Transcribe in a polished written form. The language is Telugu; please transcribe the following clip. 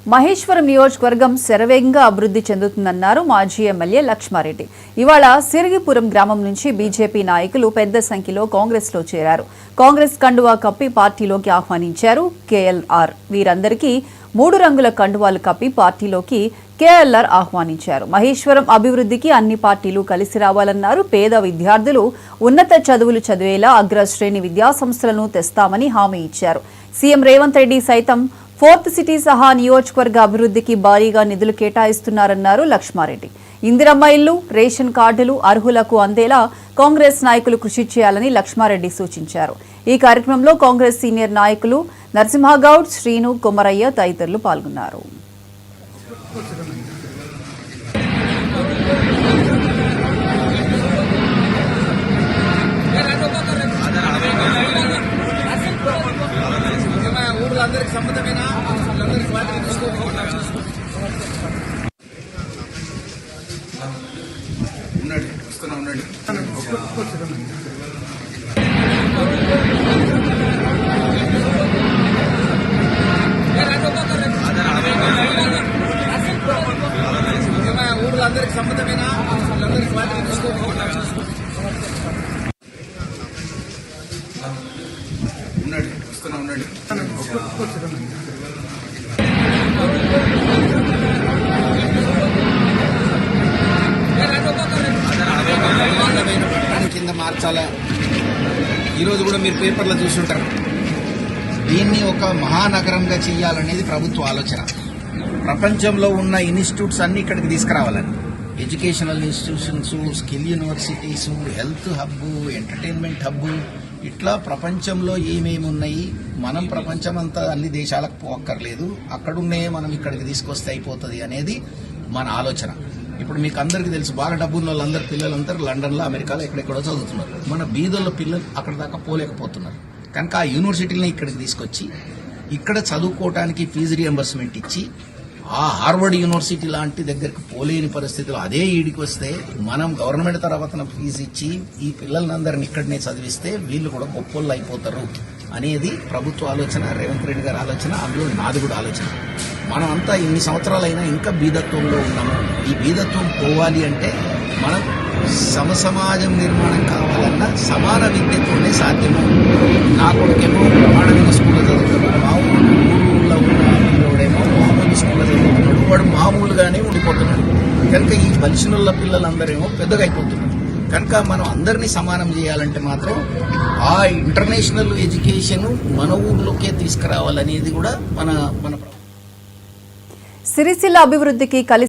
మహేశ్వరం నియోజకవర్గం శరవేగంగా అభివృద్ధి చెందుతుందన్నారు మాజీ ఎమ్మెల్యే లక్ష్మారెడ్డి. ఇవాళ సిరిగిపురం గ్రామం నుంచి బీజేపీ నాయకులు పెద్ద సంఖ్యలో కాంగ్రెస్లో చేరారు. కాంగ్రెస్ కండువా కప్పి పార్టీలోకి ఆహ్వానించారు కేఎల్ఆర్. వీరందరికీ 3 రంగుల కండువాలు కప్పి పార్టీలోకి కేఎల్ఆర్ ఆహ్వానించారు. మహేశ్వరం అభివృద్ధికి అన్ని పార్టీలు కలిసి రావాలన్నారు. పేద విద్యార్థులు ఉన్నత చదువులు చదివేలా అగ్రశ్రేణి విద్యాసంస్థలను తెస్తామని హామీ ఇచ్చారు. సీఎం రేవంత్ రెడ్డి సైతం 4th సిటీ సహా నియోజకవర్గ అభివృద్ధికి భారీగా నిధులు కేటాయిస్తున్నారన్నారు లక్ష్మారెడ్డి. ఇందిరమ్మ ఇల్లు, రేషన్ కార్డులు అర్హులకు అందేలా కాంగ్రెస్ నాయకులు కృషి చేయాలని లక్ష్మారెడ్డి సూచించారు. ఈ కార్యక్రమంలో కాంగ్రెస్ సీనియర్ నాయకులు నరసింహగౌడ్, శ్రీను, కొమరయ్య తదితరులు పాల్గొన్నారు. అందరికి సమ్మతమేనా? ఉండండి, వస్తున్నా ఉండండి. ఊళ్ళో అందరికి సమ్మతమేనా? అందరికి ఉండండి, వస్తున్నా ఉండండి. కింద మార్చాలా? ఈరోజు కూడా మీరు పేపర్లో చూసుంటారు. దీన్ని ఒక మహానగరంగా చేయాలనేది ప్రభుత్వ ఆలోచన. ప్రపంచంలో ఉన్న ఇన్స్టిట్యూట్స్ అన్ని ఇక్కడికి తీసుకురావాలని, educational institutions, skill universities, health hub, entertainment hub, ఇట్లా ప్రపంచంలో ఏమేమి ఉన్నాయి, మనం ప్రపంచమంతా అన్ని దేశాలకు పోక్కర్లేదు, అక్కడున్నే మనం ఇక్కడికి తీసుకొస్తే అయిపోతుంది అనేది మన ఆలోచన. ఇప్పుడు మీకు అందరికీ తెలుసు, బాగా డబ్బున్న వాళ్ళందరూ పిల్లలందరూ లండన్లో, అమెరికాలో ఎక్కడెక్కడో చదువుతున్నారు. మన బీదోళ్ళ పిల్లలు అక్కడ దాకా పోలేకపోతున్నారు. కనుక ఆ యూనివర్సిటీని ఇక్కడికి తీసుకొచ్చి ఇక్కడ చదువుకోవడానికి ఫీజు రియంబర్స్మెంట్ ఇచ్చి, ఆ హార్వర్డ్ యూనివర్సిటీ లాంటి దగ్గరికి పోలేని పరిస్థితులు అదే ఈడికి వస్తే మనం గవర్నమెంట్ తర్వాత ఫీజు ఇచ్చి ఈ పిల్లలందరినీ ఇక్కడనే చదివిస్తే వీళ్ళు కూడా గొప్పోళ్ళు అయిపోతారు అనేది ప్రభుత్వ ఆలోచన, రేవంత్ రెడ్డి గారి ఆలోచన, అందులో నాది కూడా ఆలోచన. మనం అంతా ఇన్ని సంవత్సరాలైనా ఇంకా బీదత్వంలో ఉన్నాము. ఈ బీదత్వం పోవాలి అంటే మనం సమసమాజం నిర్మాణం కావాలన్నా సమాన విద్యతోనే సాధ్యము. నా కొడుకేమో ప్రమాణమైన స్కూల్లో చదువుతున్నాడు, మా ఊళ్ళో ఉన్న పిల్లవాడేమో మామూలు స్కూల్లో చదువుతున్నాడు, వాడు మామూలుగానే ఉండిపోతున్నాడు. కనుక ఈ బలిసినుల పిల్లలందరేమో పెద్దగా అయిపోతున్నారు. కనుక మనం అందరినీ సమానం చేయాలంటే మాత్రం ఆ ఇంటర్నేషనల్ ఎడ్యుకేషన్ మన ఊర్లోకే తీసుకురావాలనేది కూడా మన సిరిసిల్ల అభివృద్ధికి కలిసి